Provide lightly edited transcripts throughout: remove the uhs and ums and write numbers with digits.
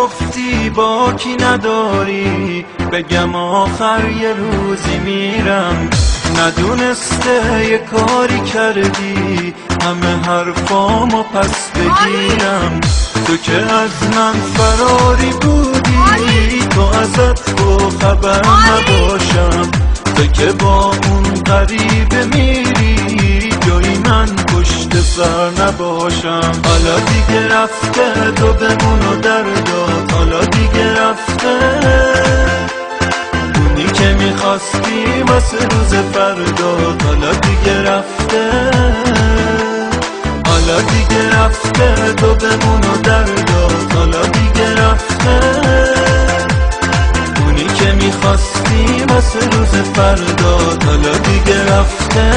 گفتی با کی نداری، بگم آخر یه روزی میرم. ندونسته یه کاری کردی همه حرفامو پس بگیرم. تو که از من فراری بودی، تو ازت با خبر نباشم. تو که با اون غریبه میری، جایی من پشت سر نباشم. حالا دیگه رفته تو بمون و دردات، حالا دیگه رفته اونی که میخواستی واسه روز فردات. حالا دیگه رفته، حالا دیگه رفته تو بمون و دردات. حالا دیگه رفته اونی که میخواستی واسه روز فردات. حالا دیگه رفته.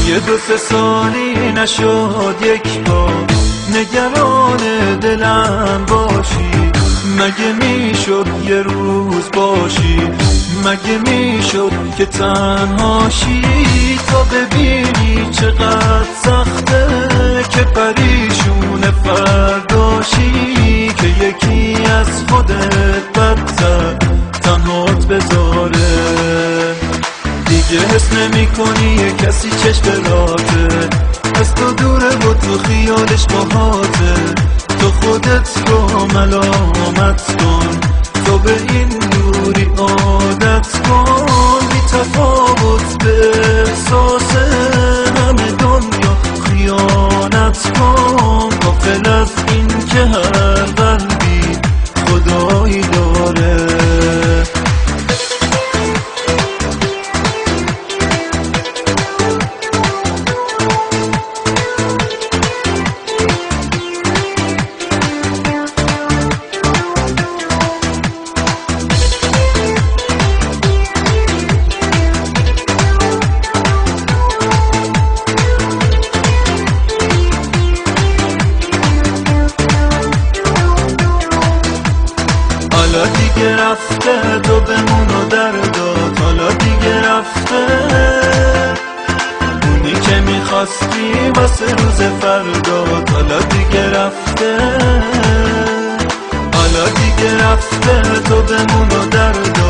یه 2-3 سالی نشد یک بار نگران دلم باشی. مگه میشد یه روز باشی، مگه میشد که تنهاشی. تا ببینی چقدر سخته که پریشون فرداشی، که یکی از خودت بدتر تنهات بذاره. دیگه حس نمی کنی یه کسی چشم راته، از تو دوره و تو خیالش باهاته. تو خودت رو ملامت کن، تو به این دوری عادت کن. بی تفاوت به احساس همه دنیا خیانت کن. غافل از این که هر قلبی خدایی داره. حالا دیگه رفته تو بمون و دردات. حالا دیگه رفته اونی که میخواستی واسه روز فردات. حالا دیگه رفته، حالا دیگه رفته تو بمون و دردات.